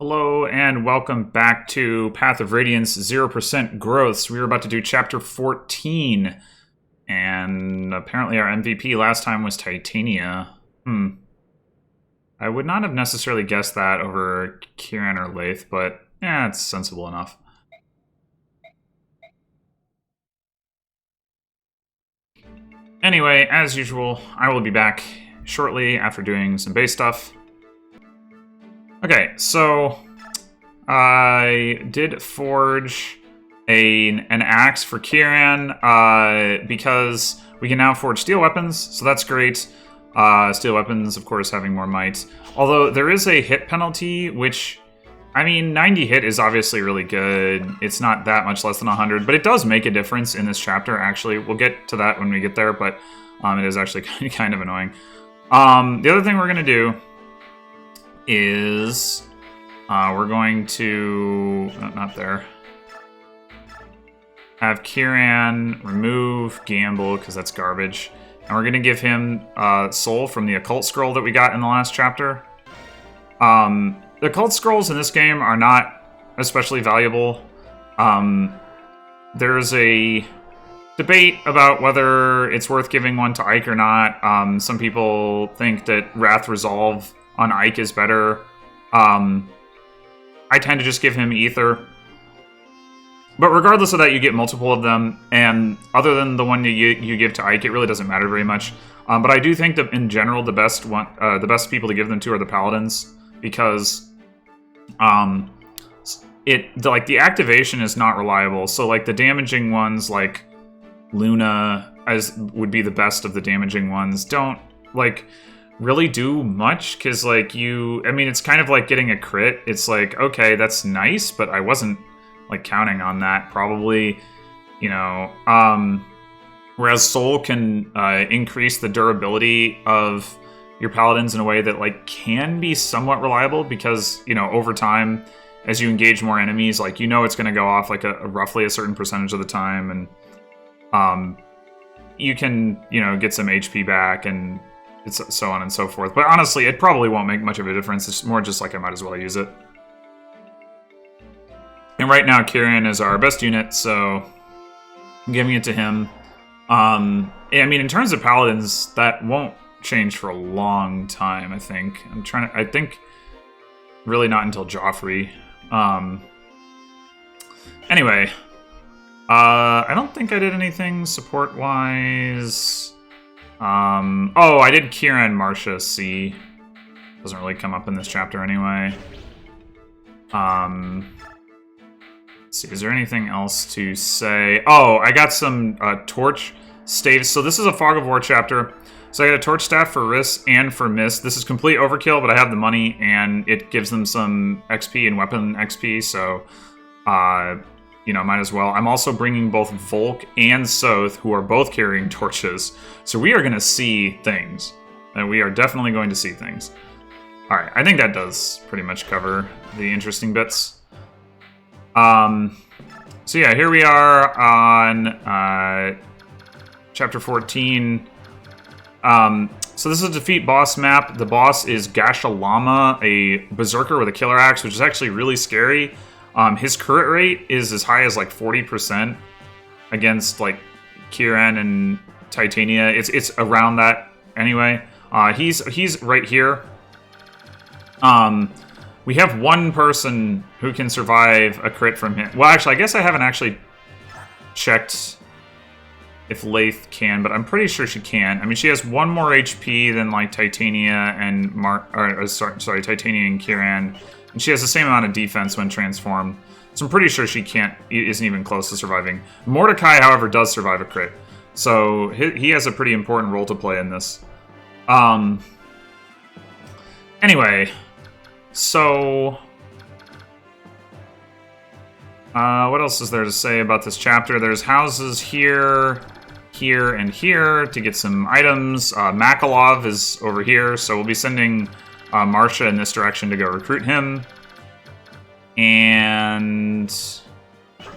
Hello and welcome back to Path of Radiance 0% growths. We were about to do chapter 14, and apparently our MVP last time was Titania. I would not have necessarily guessed that over Kieran or Lath, but yeah, it's sensible enough. Anyway, as usual, I will be back shortly after doing some base stuff. Okay, so I did forge an axe for Kieran because we can now forge steel weapons, so that's great. Steel weapons, of course, having more might. Although there is a hit penalty, which, I mean, 90 hit is obviously really good. It's not that much less than 100, but it does make a difference in this chapter, actually. We'll get to that when we get there, but it is actually kind of annoying. The other thing we're going to do is we're going to, not there, have Kieran remove Gamble, because that's garbage. And we're going to give him Soul from the Occult Scroll that we got in the last chapter. The Occult Scrolls in this game are not especially valuable. There's a debate about whether it's worth giving one to Ike or not. Some people think that Wrath Resolve on Ike is better. I tend to just give him Ether. But regardless of that, you get multiple of them, and other than the one you give to Ike, it really doesn't matter very much. But I do think that in general, the best people to give them to are the Paladins, because the activation is not reliable. So like the damaging ones, like Luna, would be the best of the damaging ones, don't really do much, because it's kind of like getting a crit. It's like, okay, that's nice, but I wasn't counting on that, probably, whereas Soul can increase the durability of your Paladins in a way that can be somewhat reliable, because over time, as you engage more enemies, it's going to go off roughly a certain percentage of the time, and you can get some HP back, and it's so on and so forth. But honestly, it probably won't make much of a difference. It's more just I might as well use it. And right now, Kieran is our best unit, so I'm giving it to him. In terms of Paladins, that won't change for a long time, I think. I think really not until Joffrey. Anyway, I don't think I did anything support-wise. I did Kieran Marcia C. Doesn't really come up in this chapter anyway. Let's see, is there anything else to say? Oh, I got some torch staves. So this is a Fog of War chapter. So I got a torch staff for Riss and for Mist. This is complete overkill, but I have the money, and it gives them some XP and weapon XP, so might as well. I'm also bringing both Volk and Soth, who are both carrying torches. So we are going to see things. And we are definitely going to see things. Alright, I think that does pretty much cover the interesting bits. So yeah, here we are on chapter 14. So this is a defeat boss map. The boss is Gashalama, a berserker with a killer axe, which is actually really scary. His crit rate is as high as 40% against Kieran and Titania. It's around that anyway. He's right here. We have one person who can survive a crit from him. Well, actually, I guess I haven't actually checked if Lath can, but I'm pretty sure she can. She has one more HP than Titania and Titania and Kieran, and she has the same amount of defense when transformed. So I'm pretty sure she isn't even close to surviving. Mordecai, however, does survive a crit, so he has a pretty important role to play in this. Anyway. So, what else is there to say about this chapter? There's houses here, here, and here to get some items. Makalov is over here, so we'll be sending Marcia in this direction to go recruit him. And,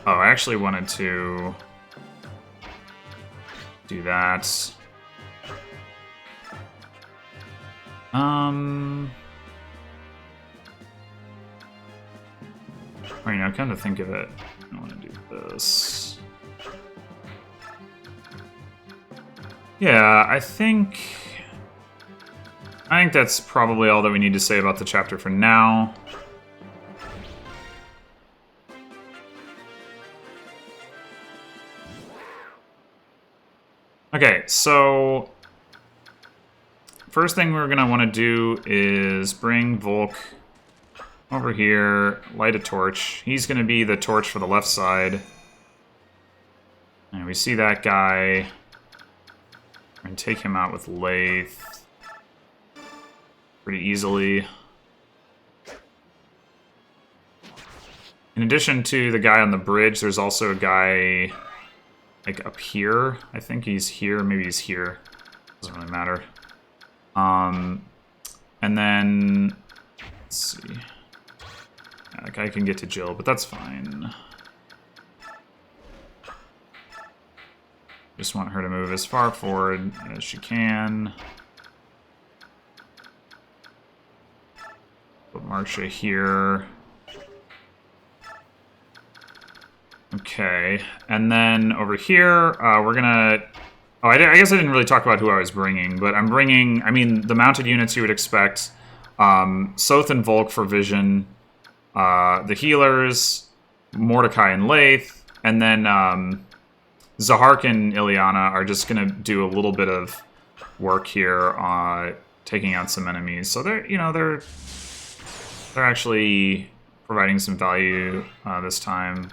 I actually wanted to do that. Alright, now come to think of it, I want to do this. Yeah, I think that's probably all that we need to say about the chapter for now. Okay, so first thing we're going to want to do is bring Volk over here, light a torch. He's going to be the torch for the left side. And we see that guy. We're going to take him out with Lathe pretty easily. In addition to the guy on the bridge, there's also a guy like up here. I think he's here, maybe he's here. Doesn't really matter. And then, let's see. Yeah, that guy can get to Jill, but that's fine. Just want her to move as far forward as she can. Put Marcia here. Okay, and then over here, we're gonna... Oh, I guess I didn't really talk about who I was bringing, but I'm bringing, I mean, the mounted units you would expect. Soth and Volk for Vision. The healers, Mordecai and Lathe. And then Zahark and Ilyana are just gonna do a little bit of work here, taking out some enemies. So they're, you know, they're actually providing some value this time.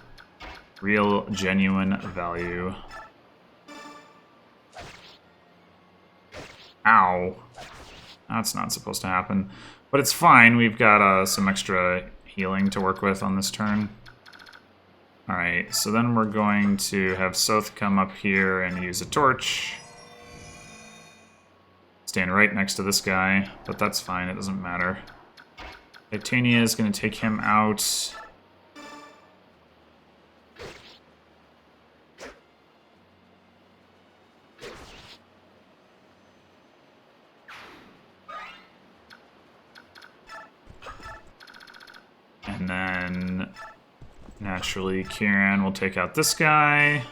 Real, genuine value. Ow. That's not supposed to happen. But it's fine. We've got some extra healing to work with on this turn. Alright, so then we're going to have Soth come up here and use a torch. Stand right next to this guy, but that's fine. It doesn't matter. Titania is going to take him out. And then, naturally, Kieran will take out this guy.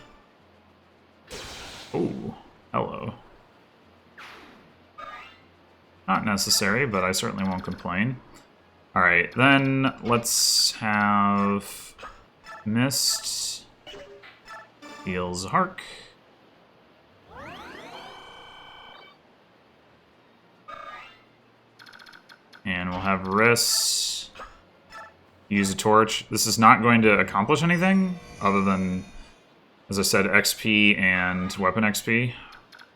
Oh, hello. Not necessary, but I certainly won't complain. Alright, then let's have Mist heal Zahark. And we'll have Riss use a torch. This is not going to accomplish anything other than, as I said, XP and weapon XP.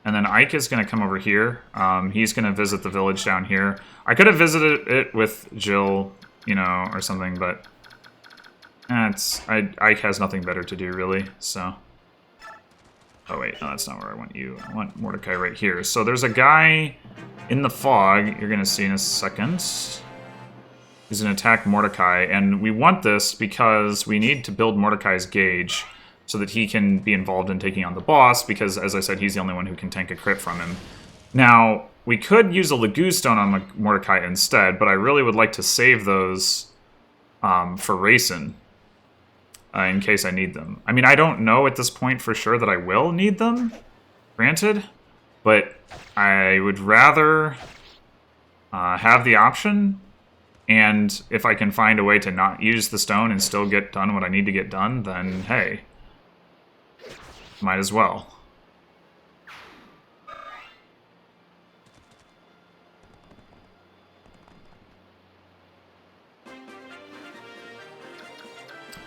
And then Ike is going to come over here. He's going to visit the village down here. I could have visited it with Jill, you know, or something, but Ike has nothing better to do, really, so... Oh, wait, no, that's not where I want you. I want Mordecai right here. So there's a guy in the fog you're going to see in a second. He's going to attack Mordecai, and we want this because we need to build Mordecai's gauge so that he can be involved in taking on the boss, because, as I said, he's the only one who can tank a crit from him. Now, we could use a Lagoo Stone on Mordecai instead, but I really would like to save those for Rayson, in case I need them. I mean, I don't know at this point for sure that I will need them, granted, but I would rather have the option. And if I can find a way to not use the stone and still get done what I need to get done, then hey, might as well.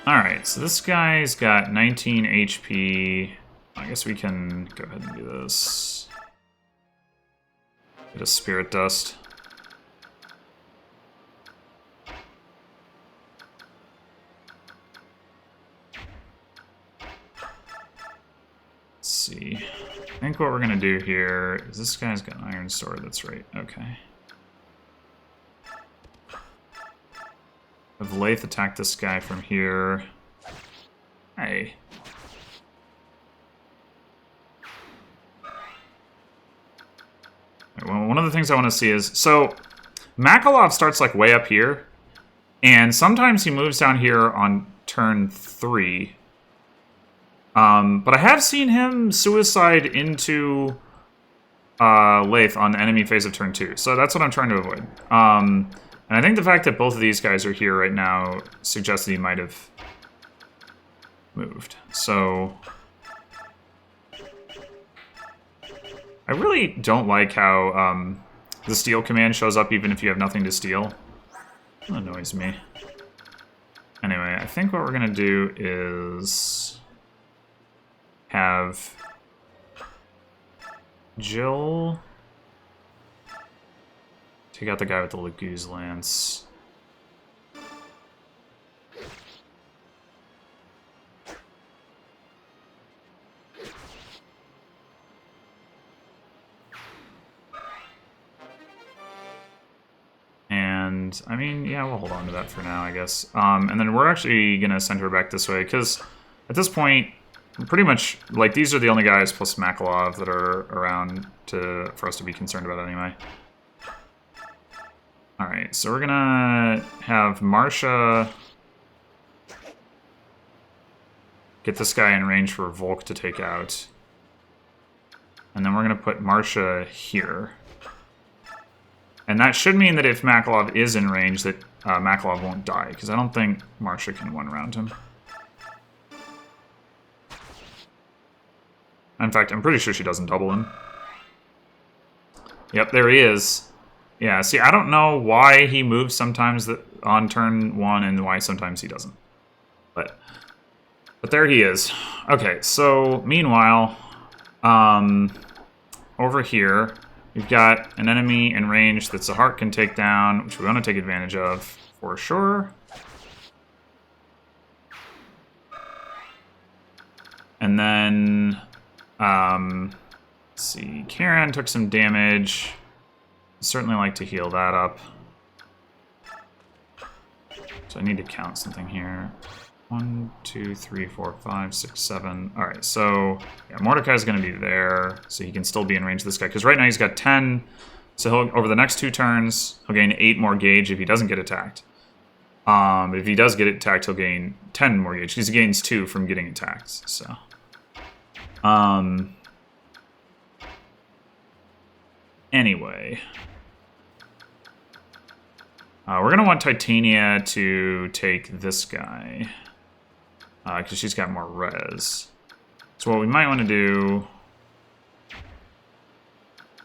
Alright, so this guy's got 19 HP. I guess we can go ahead and do this. Get a Spirit Dust. See. I think what we're gonna do here is this guy's got an Iron Sword, that's right, okay. Have Lathe attack this guy from here. Hey. Well, one of the things I want to see is, so Makalov starts like way up here, And sometimes he moves down here on turn 3. But I have seen him suicide into Lathe on the enemy phase of turn 2. So that's what I'm trying to avoid. And I think the fact that both of these guys are here right now suggests that he might have moved. So I really don't like how the steal command shows up even if you have nothing to steal. That annoys me. Anyway, I think what we're going to do is have Jill take out the guy with the Laguz Lance. And, I mean, yeah, we'll hold on to that for now, I guess. And then we're actually going to send her back this way, because at this point, pretty much, like, these are the only guys plus Makalov that are around for us to be concerned about anyway. Alright, so we're going to have Marsha get this guy in range for Volk to take out. And then we're going to put Marsha here. And that should mean that if Makalov is in range, that Makalov won't die, because I don't think Marsha can one-round him. In fact, I'm pretty sure she doesn't double him. Yep, there he is. Yeah, see, I don't know why he moves sometimes on turn 1 and why sometimes he doesn't. But there he is. Okay, so meanwhile, over here, we've got an enemy in range that Zahart can take down, which we want to take advantage of for sure. And then, let's see, Kieran took some damage. Certainly like to heal that up. So I need to count something here. 1, 2, 3, 4, 5, 6, 7. Alright, so yeah, Mordecai's going to be there, so he can still be in range of this guy. Because right now he's got 10, so over the next 2 turns, he'll gain 8 more gauge if he doesn't get attacked. If he does get attacked, he'll gain 10 more gauge, because he gains 2 from getting attacked, so... Anyway... we're going to want Titania to take this guy, because she's got more res. So what we might want to do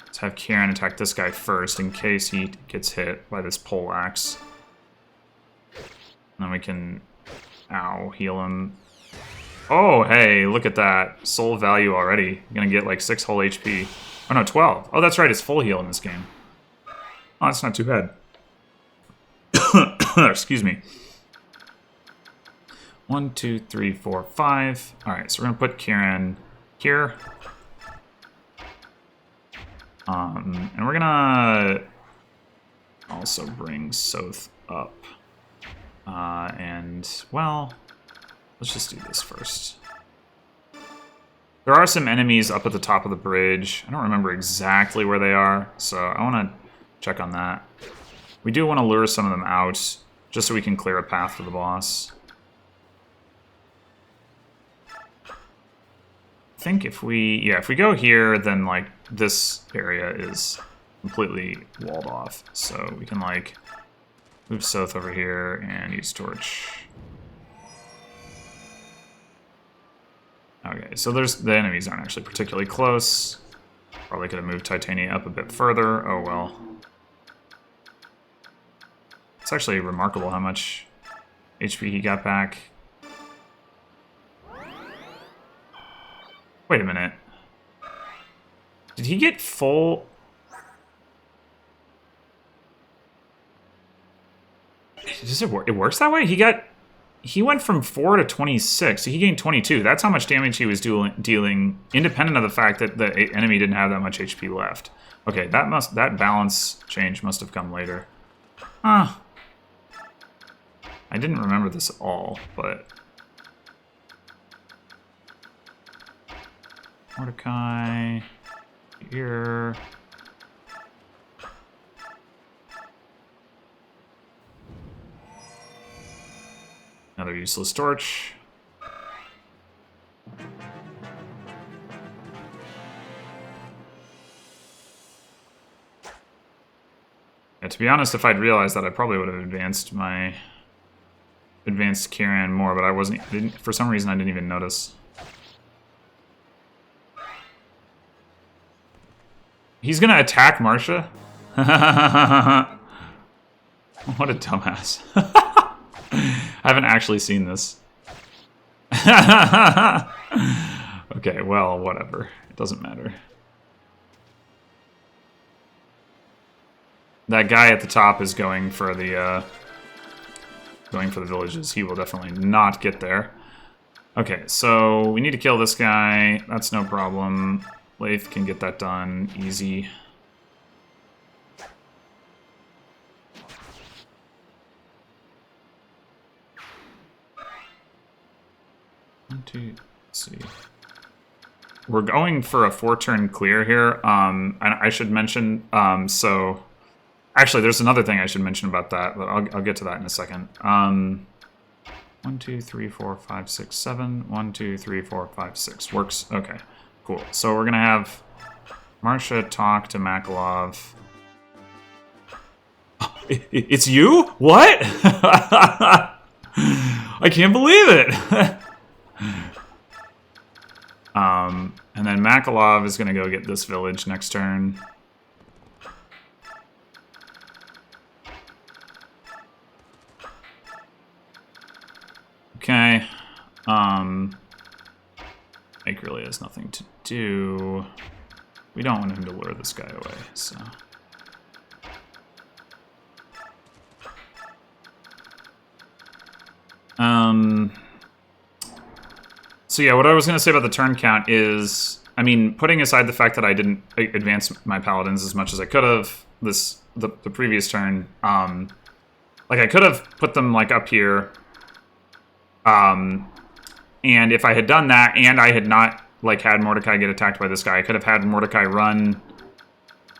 is have Kieran attack this guy first, in case he gets hit by this pole axe. And then we can, heal him. Oh, hey, look at that. Soul value already. You're going to get like 6 whole HP. Oh no, 12. Oh, that's right, it's full heal in this game. Oh, that's not too bad. Excuse me. 1, 2, 3, 4, 5. Alright, so we're going to put Kieran here. And we're going to also bring Soth up. And, well, let's just do this first. There are some enemies up at the top of the bridge. I don't remember exactly where they are, so I want to check on that. We do want to lure some of them out, just so we can clear a path to the boss. I think if we go here, then, like, this area is completely walled off. So we can, like, move Soth over here and use Torch. Okay, so the enemies aren't actually particularly close. Probably could have moved Titania up a bit further. Oh well. It's actually remarkable how much HP he got back. Wait a minute. Did he get full... Does it work? It works that way? He went from 4 to 26, so he gained 22. That's how much damage he was dealing, independent of the fact that the enemy didn't have that much HP left. Okay, that balance change must have come later. Huh. I didn't remember this at all, but... Mordecai... Here... useless torch. Yeah, to be honest, if I'd realized that, I probably would have advanced Kieran more, but I wasn't. For some reason, I didn't even notice. He's gonna attack Marsha? What a dumbass. I haven't actually seen this. Okay, well, whatever. It doesn't matter. That guy at the top is going for the villages. He will definitely not get there. Okay, so we need to kill this guy. That's no problem. Lath can get that done easy. Let's see. We're going for a 4-turn clear here. I should mention, so actually there's another thing I should mention about that, but I'll get to that in a second. 1, 2, 3, 4, 5, 6, 7. 1, 2, 3, 4, 5, 6. Works. Okay, cool. So we're gonna have Marsha talk to Makalov. It's you? What? I can't believe it. And then Makalov is gonna go get this village next turn. Okay. Ike really has nothing to do. We don't want him to lure this guy away, so. So yeah, what I was going to say about the turn count is, I mean, putting aside the fact that I didn't advance my paladins as much as I could have the previous turn, like I could have put them like up here, and if I had done that and I had not like had Mordecai get attacked by this guy, I could have had Mordecai run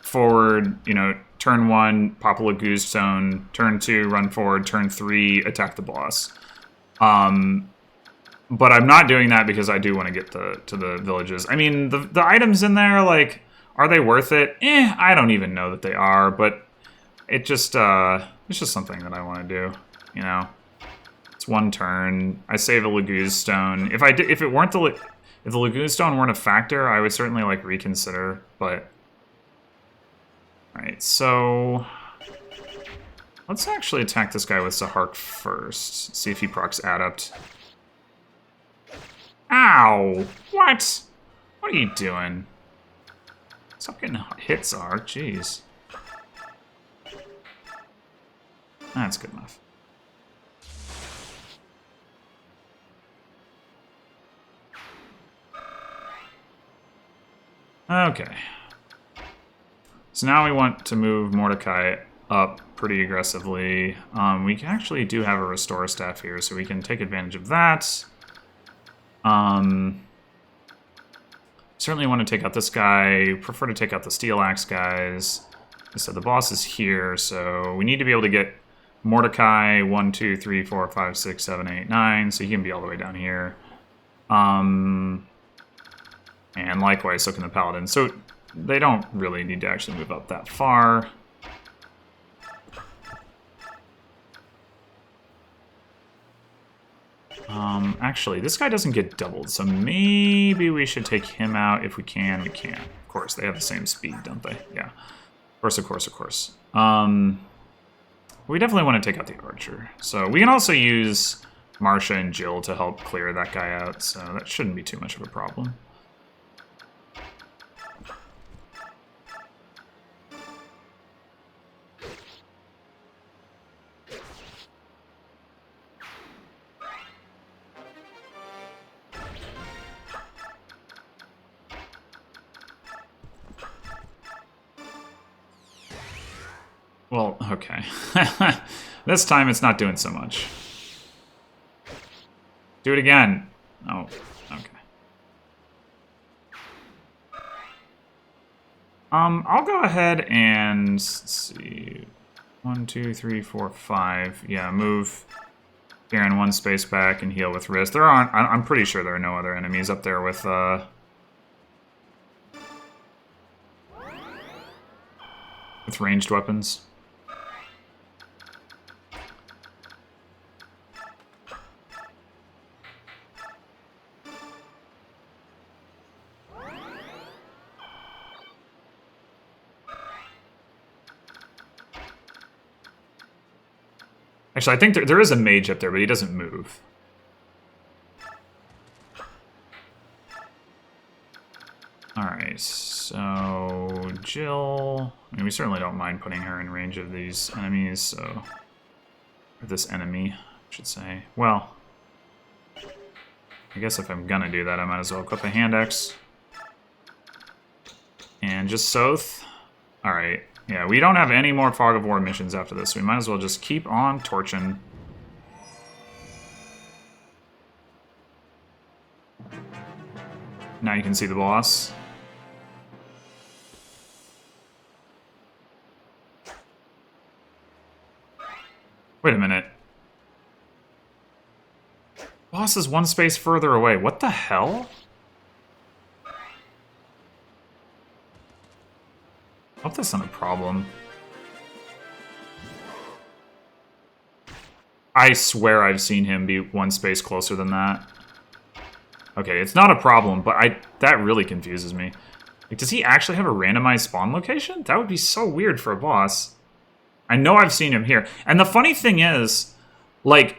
forward, you know, turn 1, pop a Laguz Stone, turn 2, run forward, turn 3, attack the boss. But I'm not doing that because I do want to get to the villages. I mean, the items in there, like, are they worth it? I don't even know that they are, but it's just something that I want to do, you know? It's 1 turn. I save a Laguz Stone. If the Laguz Stone weren't a factor, I would certainly like reconsider, but alright, so let's actually attack this guy with Zahark first. See if he procs Adept. Ow! What? What are you doing? Stop getting hit, Zahark, jeez. That's good enough. Okay. So now we want to move Mordecai up pretty aggressively. We actually do have a Restore Staff here, so we can take advantage of that. Certainly want to take out this guy. Prefer to take out the Steel Axe guys. So the boss is here, so we need to be able to get Mordecai 1, 2, 3, 4, 5, 6, 7, 8, 9, so he can be all the way down here. And likewise, so can the Paladin. So they don't really need to actually move up that far. Actually, this guy doesn't get doubled, so maybe we should take him out if we can. We can. Of course, they have the same speed, don't they? Yeah. Of course, of course, of course. We definitely want to take out the Archer. So we can also use Marsha and Jill to help clear that guy out, so that shouldn't be too much of a problem. Well, okay. This time it's not doing so much. Do it again. Oh, okay. I'll go ahead and let's see. 1, 2, 3, 4, 5. Yeah, move Kieran 1 space back and heal with wrist. There aren't. I'm pretty sure there are no other enemies up there with ranged weapons. Actually, I think there is a mage up there, but he doesn't move. Alright, so Jill... I mean, we certainly don't mind putting her in range of these enemies, so... Or this enemy, I should say. Well, I guess if I'm gonna do that, I might as well equip a hand axe. And just Soth. Alright. Yeah, we don't have any more Fog of War missions after this. We might as well just keep on torching. Now you can see the boss. Wait a minute. Boss is 1 space further away. What the hell? I hope that's not a problem. I swear I've seen him be 1 space closer than that. Okay, it's not a problem, but that really confuses me. Like, does he actually have a randomized spawn location? That would be so weird for a boss. I know I've seen him here. And the funny thing is, like,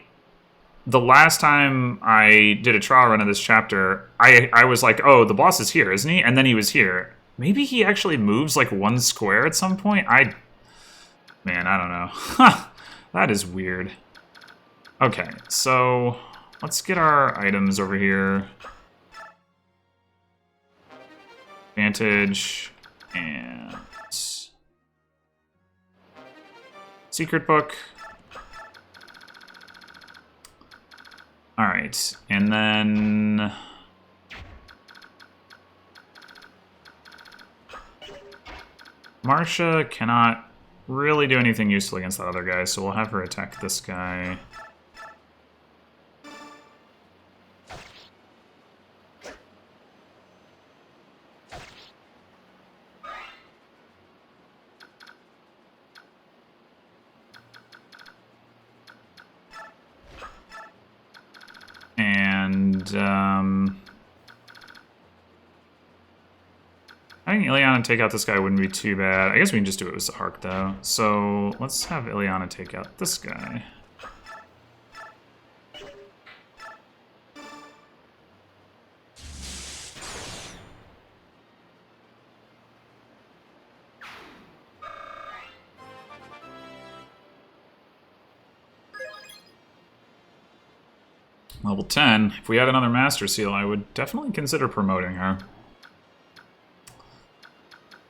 the last time I did a trial run of this chapter, I was like, oh, the boss is here, isn't he? And then he was here. Maybe he actually moves like 1 square at some point? Man, I don't know. That is weird. Okay, so let's get our items over here. Advantage and secret book. Alright, and then Marcia cannot really do anything useful against that other guy, so we'll have her attack this guy. And, having Ileana take out this guy wouldn't be too bad. I guess we can just do it with Zahark, though. So, let's have Ileana take out this guy. Level 10. If we had another Master Seal, I would definitely consider promoting her.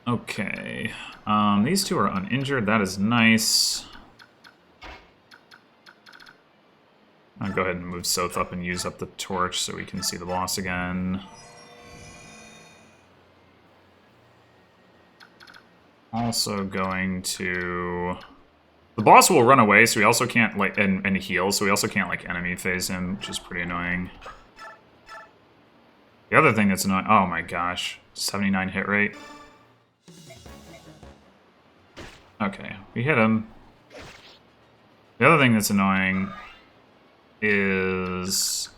Okay. These two are uninjured. That is nice. I'll go ahead and move Soth up and use up the torch so we can see the boss again. Also going to... The boss will run away, so we also can't, like, and heal, so we also can't, like, enemy phase him, which is pretty annoying. The other thing that's annoying... Oh my gosh. 79 hit rate. Okay, we hit him. The other thing that's annoying is...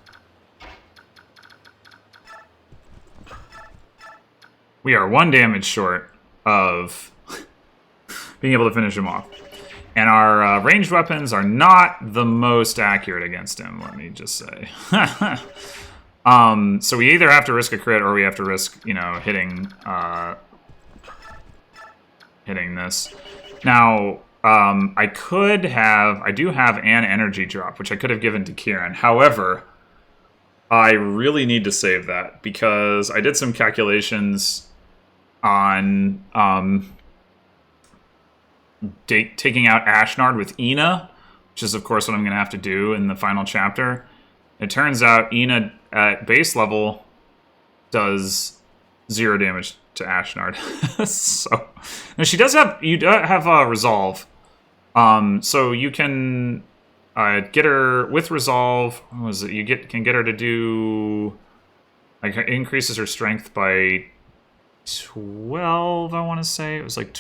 We are 1 damage short of being able to finish him off. And our ranged weapons are not the most accurate against him, let me just say. So we either have to risk a crit or we have to risk, you know, hitting this. Now, I do have an energy drop, which I could have given to Kieran. However, I really need to save that because I did some calculations on taking out Ashnard with Ina, which is, of course, what I'm going to have to do in the final chapter. It turns out Ina at base level does 0 damage to Ashnard. So, now she does have, resolve. So you can get her with resolve. What was it? You can get her to do, like, it increases her strength by 12. I want to say it was like,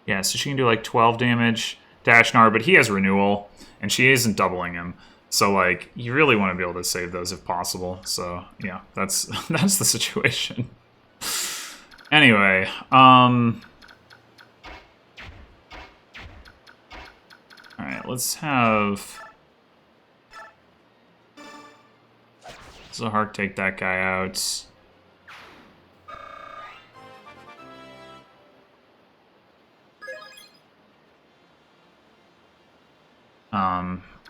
yeah. So she can do like 12 damage. Dashnar, but he has renewal, and she isn't doubling him. So like, you really want to be able to save those if possible. So yeah, that's that's the situation. Anyway, alright, let's have Zahar take that guy out.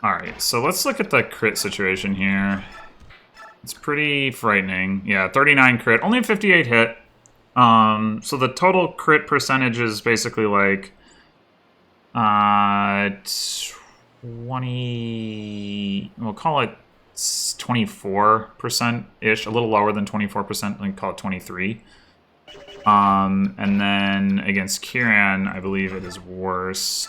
Alright, so let's look at the crit situation here. It's pretty frightening. Yeah, 39 crit, only a 58 hit. So the total crit percentage is basically like 20, we'll call it 24%-ish, a little lower than 24%, like call it 23. And then against Kieran, I believe it is worse.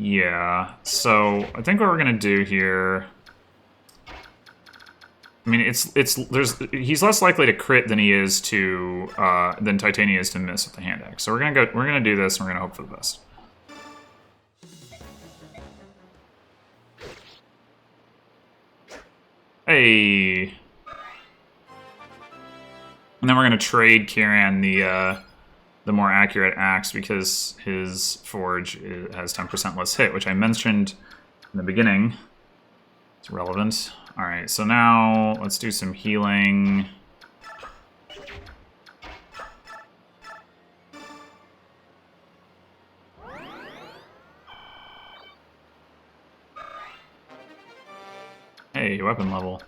Yeah, so I think what we're gonna do here, I mean, he's less likely to crit than he is to than Titania is to miss with the hand axe. So we're gonna do this, and we're gonna hope for the best. Hey, and then we're gonna trade Kieran the more accurate axe because his forge has 10% less hit, which I mentioned in the beginning. It's relevant. Alright, so now let's do some healing. Hey, weapon level.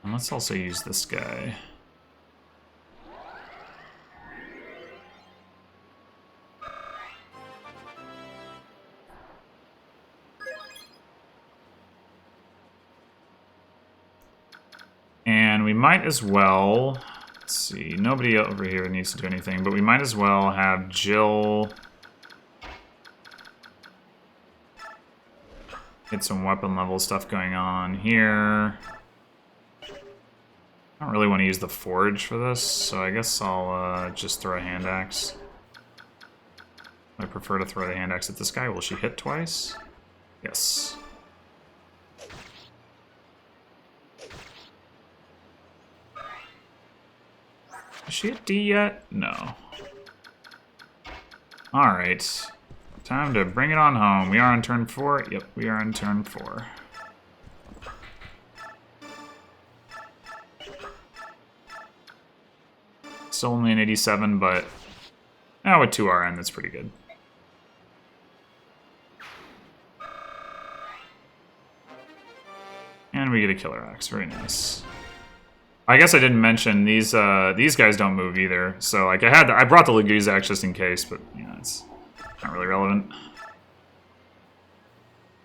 And let's also use this guy. And we might as well, let's see, nobody over here needs to do anything, but we might as well have Jill get some weapon level stuff going on here. I don't really want to use the forge for this, so I guess I'll just throw a hand axe. I prefer to throw the hand axe at this guy. Will she hit twice? Yes. Is she at D yet? No. Alright. Time to bring it on home. We are on turn 4? Yep, we are on turn 4. Still only an 87, but now with 2 RN, that's pretty good. And we get a killer axe. Very nice. I guess I didn't mention these guys don't move either. So like I brought the Laguz axe just in case, but you know, it's not really relevant.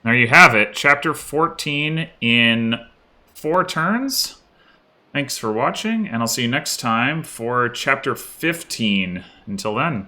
There you have it. Chapter 14 in 4 turns. Thanks for watching, and I'll see you next time for Chapter 15. Until then.